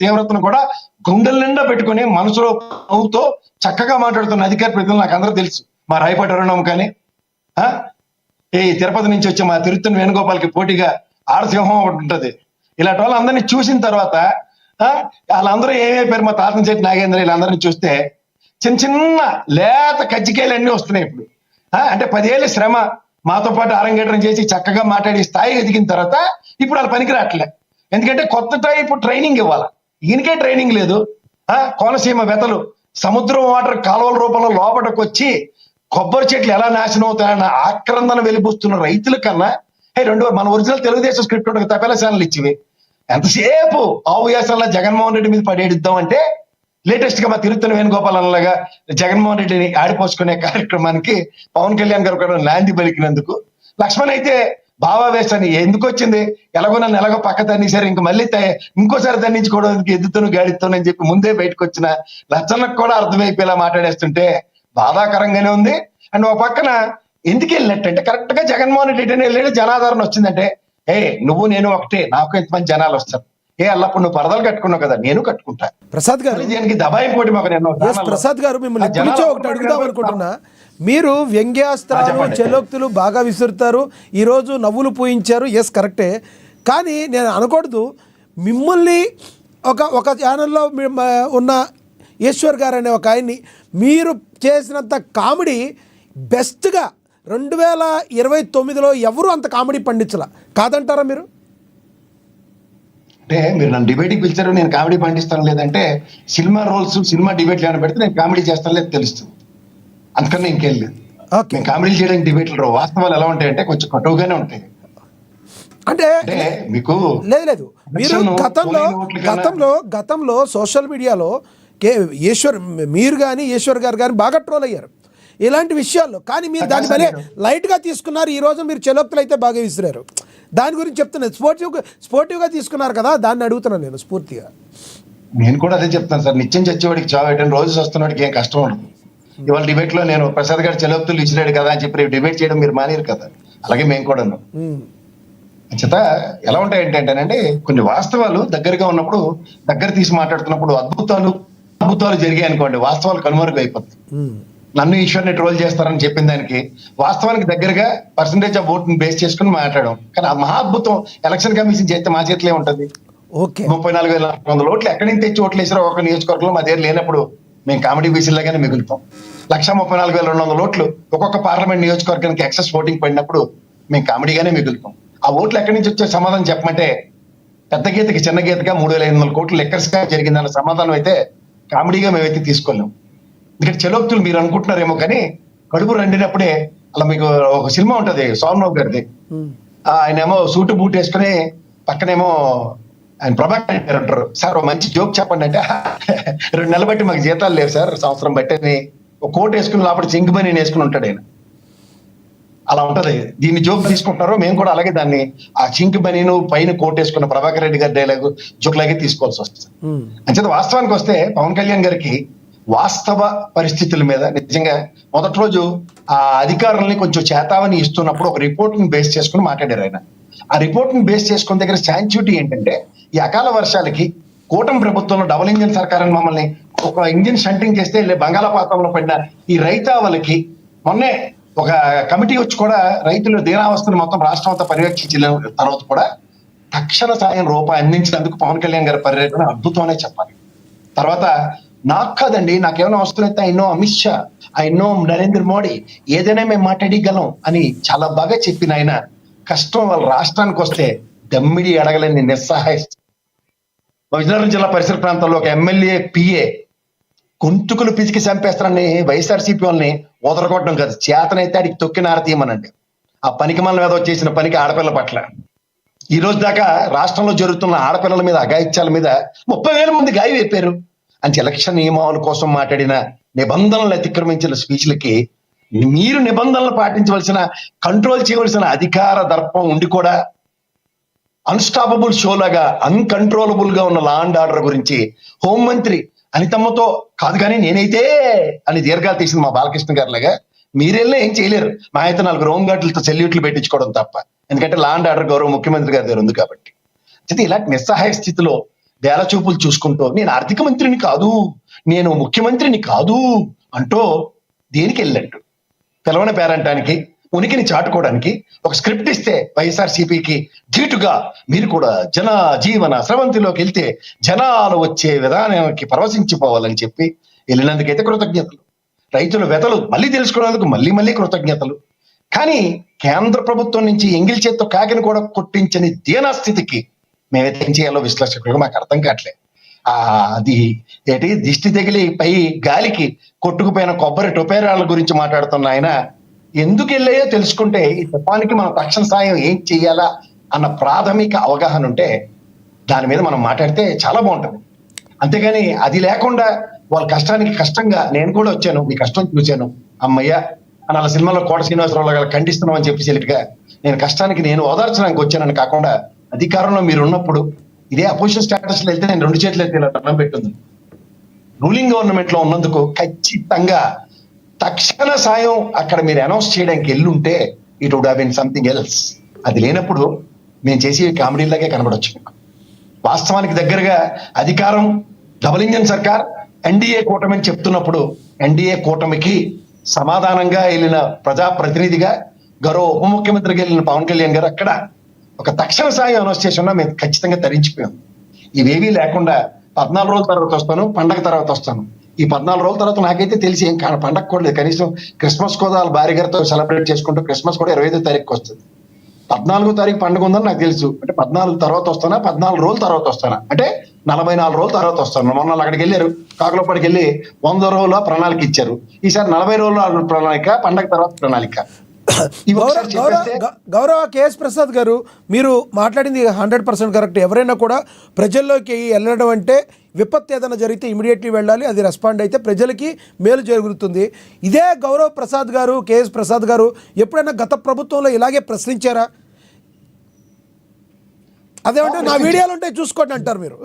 తీవ్రతను కూడా గుండెల నిండా పెట్టుకుని మనసులో నవ్వుతో చక్కగా మాట్లాడుతున్న అధికార ప్రతినిధులు నాకు అందరూ తెలుసు. మా రాయపాటి అరుణం కానీ ఈ తిరుపతి నుంచి వచ్చే మా తిరుత్తని వేణుగోపాల్కి పోటీగా ఆడసింహం ఒకటి ఉంటుంది. ఇలాంటి వాళ్ళందరినీ చూసిన తర్వాత వాళ్ళందరూ ఏమైపోయారు, మా తాతన చెట్టు నాగేంద్ర వీళ్ళందరినీ చూస్తే చిన్న చిన్న లేత కజ్జికాయలు అన్నీ వస్తున్నాయి ఇప్పుడు. అంటే 10 ఏళ్ళ శ్రమ మాతో పాటు అరంగేట్రం చేసి చక్కగా మాట్లాడి స్థాయి ఎదిగిన తర్వాత ఇప్పుడు వాళ్ళు పనికి రావట్లే. ఎందుకంటే కొత్త టైపు ట్రైనింగ్ ఇవ్వాలి. ఈయనకే ట్రైనింగ్ లేదు. కోనసీమ వెతలు సముద్రం వాటర్ కాలువల రూపంలో లోపలికి వచ్చి కొబ్బరి చెట్లు ఎలా నాశనం అవుతాయన్న ఆక్రందన వెలిబుస్తున్న రైతుల కన్నా మన ఒరిజినల్ తెలుగుదేశం స్క్రిప్ట్ ఉంటుంది, తపేలా ఛానల్ ఇచ్చివి ఎంతసేపు ఆవు వేసంలో జగన్మోహన్ రెడ్డి మీద పడేడిద్దాం అంటే లేటెస్ట్ గా మా తిరుత్తని వేణుగోపాల్ అన్నలాగా జగన్మోహన్ రెడ్డిని ఆడిపోసుకునే కార్యక్రమానికి పవన్ కళ్యాణ్ గారు కూడా నాంది పలికినందుకు, లక్ష్మణ్ అయితే భావావేశాన్ని ఎందుకు వచ్చింది, ఎలాగో నన్ను ఎలాగో పక్క తన్నిసారు, ఇంక మళ్ళీ ఇంకోసారి తన్నించుకోవడానికి ఎద్దుతాను గాడిస్తానని చెప్పి ముందే బయటకు వచ్చిన లచ్చన్నకు కూడా అర్థమైపోయేలా మాట్లాడేస్తుంటే బాధాకరంగానే ఉంది. అండ్ ఒక పక్కన ఎందుకు వెళ్ళినట్టంటే కరెక్ట్ గా జగన్మోహన్ రెడ్డి వెళ్ళాడు, జనాదరణ వచ్చిందంటే నువ్వు నేను ఒకటే, నాకు ఎంతమంది జనాలు వస్తారు, అల్లప్పుడు నువ్వు పరదలు కట్టుకున్నావు కదా నేను కట్టుకుంటా. ప్రసాద్ గారు దీనికి దబాయింపోటీ మాకు ప్రసాద్ గారు మిమ్మల్ని ఒకటి అడుగుదాం అనుకుంటున్నా. మీరు వ్యంగ్యాస్త్రాలు చెలోక్తులు బాగా విసురుతారు, ఈరోజు నవ్వులు పూయించారు, ఎస్ కరెక్టే. కానీ నేను అనకూడదు మిమ్మల్ని ఒక ఛానల్లో ఉన్న ఈశ్వర్ గారు అనే ఒక ఆయన్ని మీరు చేసినంత కామెడీ బెస్ట్గా 2029లో ఎవరు అంత కామెడీ పండించలా కాదంటారా మీరు? అంటే మీరు నన్ను డిబేట్కి పిలిచారు, నేను కామెడీ పండిస్తాను లేదంటే సినిమా రోల్స్ సినిమా డిబేట్లు ఏమైనా పెడితే నేను కామెడీ చేస్తాను లేదు తెలుస్తుంది, అందుకని ఇంకేం లేదు. నేను కామెడీ చేయడానికి డిబేట్లు వాస్తవాలు ఎలా ఉంటాయంటే కొంచెం కటువుగానే ఉంటాయి. అంటే మీకు లేదు మీరు గతంలో సోషల్ మీడియాలో మీరు కానీ ఈశ్వర్ గారు కానీ బాగా ట్రోల్ అయ్యారు ఇలాంటి విషయాల్లో. కానీ మీరు దాన్ని భలే లైట్గా తీసుకున్నారు. ఈ రోజు మీరు చెలోక్తులు అయితే బాగా విసిరారు. దాని గురించి చెప్తున్నాను, స్పోర్టివ్గా తీసుకున్నారు కదా, దాన్ని అడుగుతున్నాను నేను స్ఫూర్తిగా. నేను కూడా అదే చెప్తాను సార్, నిత్యం చచ్చేవాడికి చావేటని రోజు వస్తున్నవాడికి ఏం కష్టం ఉండదు. ఇవాళ డిబేట్ లో నేను ప్రసాద్ గారు చెలోక్తులు ఇచ్చినాడు కదా అని చెప్పి డిబేట్ చేయడం మీరు మానేరు కదా, అలాగే మేము కూడా చేత ఎలా ఉంటాయి ఏంటంటేనండి కొన్ని వాస్తవాలు దగ్గరగా ఉన్నప్పుడు దగ్గర తీసి మాట్లాడుతున్నప్పుడు అద్భుతాలు జరిగాయి అనుకోండి, వాస్తవాలు కనుమరుగు అయిపోతాయి. నన్ను ఈశ్వర్ని ట్రోల్ చేస్తారని చెప్పిన దానికి వాస్తవానికి దగ్గరగా పర్సంటేజ్ ఆఫ్ ఓట్ని బేస్ చేసుకుని మాట్లాడడం. కానీ ఆ మహా అద్భుతం ఎలక్షన్ కమిషన్ చేస్తే మా చేతిలో ఉంటుంది. 34,400 ఓట్లు ఎక్కడి నుంచి తెచ్చి ఓట్లు వేసారో ఒక నియోజకవర్గంలో మా దగ్గర లేనప్పుడు మేము కామెడీ బీసీలాగానే మిగులుతాం. 134,200 ఓట్లు ఒక్కొక్క పార్లమెంట్ నియోజకవర్గానికి ఎక్సెస్ ఓటింగ్ పడినప్పుడు మేము కామెడీగానే మిగులుతాం. ఆ ఓట్లు ఎక్కడి నుంచి వచ్చే సమాధానం చెప్పమంటే పెద్ద గీతకి చిన్న గీతగా 3,500 కోట్లు లెక్కర్స్ గా జరిగిందన్న సమాధానం అయితే కామెడీగా మేమైతే తీసుకోలేము. ఎందుకంటే చెలోక్తులు మీరు అనుకుంటున్నారేమో కానీ కడుపు రెండినప్పుడే అలా మీకు ఒక సినిమా ఉంటది సోమరావు గారిది, ఆయనేమో సూటు బూట్ వేసుకుని పక్కనేమో ఆయన ప్రభాకర్ గారు అంటారు, సార్ ఒక మంచి జోక్ చెప్పండి అంటే 2 నెలలు బట్టి మాకు జీతాలు లేవు సార్, సంవత్సరం బట్టి అని ఒక కోట్ వేసుకుని లోపల చింక్ బని వేసుకుని ఉంటాడు ఆయన. అలా ఉంటది. దీన్ని జోక్ తీసుకుంటున్నారో మేము కూడా అలాగే దాన్ని ఆ చింక్ బనీను పైన కోట్ వేసుకున్న ప్రభాకర్ రెడ్డి గారి డైలాగ్ జోక్లాగే తీసుకోవాల్సి వస్తుంది. అంచేత వాస్తవానికి వస్తే పవన్ కళ్యాణ్ గారికి వాస్తవ పరిస్థితుల మీద నిజంగా మొదటి రోజు ఆ అధికారులని కొంచెం చేతావని ఇస్తున్నప్పుడు ఒక రిపోర్ట్ ని బేస్ చేసుకుని మాట్లాడారు ఆయన. ఆ రిపోర్ట్ ని బేస్ చేసుకున్న దగ్గర శాంచ్యూటీ ఏంటంటే ఈ అకాల వర్షాలకి కూటమి ప్రభుత్వంలో డబుల్ ఇంజిన్ సర్కారని మమ్మల్ని ఒక ఇంజిన్ షంటింగ్ చేస్తే బంగాళాఖాతంలో పడిన ఈ రైతావలకి మొన్నే ఒక కమిటీ వచ్చి కూడా రైతుల దీనావస్థను మొత్తం రాష్ట్రం అంతా పర్యవేక్షించిన తర్వాత కూడా తక్షణ సాయం రూపాయి అందించినందుకు పవన్ కళ్యాణ్ గారి పర్యటన అద్భుతం అనే చెప్పాలి. తర్వాత నాకు కాదండి, నాకేమైనా అవసరం అయితే I know Amit Shah, I know Narendra Modi, ఏదైనా మేము మాట్లాడగలం అని చాలా బాగా చెప్పిన ఆయన కష్టం వాళ్ళ రాష్ట్రానికి వస్తే దమ్మిడి అడగలేని నిస్సహాయ. విజయనగరం జిల్లా పరిసర ప్రాంతాల్లో ఒక ఎమ్మెల్యే పిఏ గొంతుకులు పిసికి చంపేస్తారని వైఎస్ఆర్సీపీ వాళ్ళని ఓదరగొట్టడం కాదు, చేతనైతే అడిగి తొక్కి నారతీయమనండి. ఆ పనికి మన మీద చేసిన పనికి ఆడపిల్ల పట్ల ఈ రోజు దాకా రాష్ట్రంలో జరుగుతున్న ఆడపిల్లల మీద అఘాయిత్యాల మీద 30,000 మంది గాయం అయిపోయారు అని ఎలక్షన్ నియమావళి కోసం మాట్లాడిన నిబంధనలు అతిక్రమించిన స్పీచ్లకి మీరు నిబంధనలు పాటించవలసిన కంట్రోల్ చేయవలసిన అధికార దర్పం ఉండి కూడా అన్స్టాపబుల్ షో లాగా అన్కంట్రోలబుల్ గా ఉన్న లా అండ్ ఆర్డర్ గురించి హోంమంత్రి అనితమ్మతో కాదు కానీ నేనైతే అని దీర్ఘాలు తీసింది మా బాలకృష్ణ గారి లాగా మీరెళ్ళి ఏం చేయలేరు. మా అయితే 4 హోమ్ గార్డులతో సెల్యూట్లు పెట్టించుకోవడం తప్ప, ఎందుకంటే లా అండ్ ఆర్డర్ గౌరవ ముఖ్యమంత్రి గారి దగ్గర ఉంది కాబట్టి. ఇలాంటి నిస్సహాయ స్థితిలో వేల చూపులు చూసుకుంటూ నేను ఆర్థిక మంత్రిని కాదు, నేను ముఖ్యమంత్రిని కాదు అంటూ దేనికి వెళ్ళినట్టు? పిలవని పేరంటానికి, ఉనికిని చాటుకోవడానికి ఒక స్క్రిప్ట్ ఇస్తే వైఎస్ఆర్సీపీకి ధీటుగా మీరు కూడా జన జీవన స్రవంతిలోకి వెళ్తే జనాలు వచ్చే విధానానికి పరవశించిపోవాలని చెప్పి వెళ్ళినందుకైతే కృతజ్ఞతలు. రైతుల వెతలు మళ్ళీ తెలుసుకున్నందుకు మళ్ళీ కృతజ్ఞతలు. కానీ కేంద్ర ప్రభుత్వం నుంచి ఎంగిల్ చేత్తో కాకిని కూడా కొట్టించని దీనాస్థితికి మేమైతే ఏం చేయాలో విశ్లేషకులుగా మాకు అర్థం కావట్లేదు. అది ఏంటి, దిష్టి తగిలి పై గాలికి కొట్టుకుపోయిన కొబ్బరి టొపేరాల గురించి మాట్లాడుతున్న ఆయన ఎందుకు వెళ్ళాయో తెలుసుకుంటే ఈ తుఫానికి మనం తక్షణ సాయం ఏం చెయ్యాలా అన్న ప్రాథమిక అవగాహన ఉంటే దాని మీద మనం మాట్లాడితే చాలా బాగుంటుంది. అంతేగాని అది లేకుండా వాళ్ళ కష్టానికి కష్టంగా నేను కూడా వచ్చాను, మీ కష్టం చూశాను అమ్మయ్య అని అలా సినిమాలో కోట శ్రీనివాసరావు గారు ఖండిస్తున్నాం అని చెప్పి సెలిట్గా నేను కష్టానికి నేను ఓదార్చడానికి వచ్చానని కాకుండా అధికారంలో మీరు ఉన్నప్పుడు ఇదే అపోజిషన్ స్టేటస్ లో వెళ్తే నేను 2 చేతులు అయితే ఇలా దండం పెట్టింది. రూలింగ్ గవర్నమెంట్ లో ఉన్నందుకు ఖచ్చితంగా తక్షణ సాయం అక్కడ మీరు అనౌన్స్ చేయడానికి వెళ్ళుంటే it would have been something else. అది లేనప్పుడు మేము చేసి కామెడీలాగే కనబడొచ్చు. వాస్తవానికి దగ్గరగా అధికారం డబుల్ ఇంజన్ సర్కార్ ఎన్డీఏ కూటమి అని చెప్తున్నప్పుడు ఎన్డీఏ కూటమికి సమాధానంగా వెళ్ళిన ప్రజాప్రతినిధిగా గౌరవ ఉప ముఖ్యమంత్రిగా వెళ్ళిన పవన్ కళ్యాణ్ గారు అక్కడ ఒక తక్షణ సాయం అనౌన్స్ చేసి ఉన్నా మేము ఖచ్చితంగా తరించిపోయాం. ఇవేవీ లేకుండా 14 రోజుల తర్వాత వస్తాను, పండగ తర్వాత వస్తాను. ఈ 14 రోజుల తర్వాత నాకైతే తెలిసి ఏం పండగ కూడా లేదు. కనీసం క్రిస్మస్ కూడా వాళ్ళ భార్య గారితో సెలబ్రేట్ చేసుకుంటూ క్రిస్మస్ కూడా 25వ తారీఖుకి వస్తుంది. 14వ తారీఖు పండుగ ఉందని నాకు తెలుసు. అంటే 14 తర్వాత వస్తానా, 14 రోజుల తర్వాత వస్తానా, అంటే 44 రోజుల తర్వాత వస్తాను. మొన్న అక్కడికి వెళ్ళారు, కాకులప్పటికి వెళ్ళి 100 రోజుల ప్రణాళిక ఇచ్చారు. ఈసారి 40 రోజుల ప్రణాళిక, పండగ తర్వాత ప్రణాళిక. గౌరవ కేఎస్ ప్రసాద్ గారు, మీరు మాట్లాడింది 100% కరెక్ట్. ఎవరైనా కూడా ప్రజల్లోకి వెళ్ళడం అంటే విపత్తు ఏదైనా జరిగితే ఇమీడియట్లీ వెళ్ళాలి, అది రెస్పాండ్ అయితే ప్రజలకి మేలు జరుగుతుంది. ఇదే గౌరవ ప్రసాద్ గారు, కేఎస్ ప్రసాద్ గారు ఎప్పుడైనా గత ప్రభుత్వంలో ఇలాగే ప్రశ్నించారా? అదేమంటే నా వీడియోలు ఉంటే చూసుకోండి అంటారు మీరు.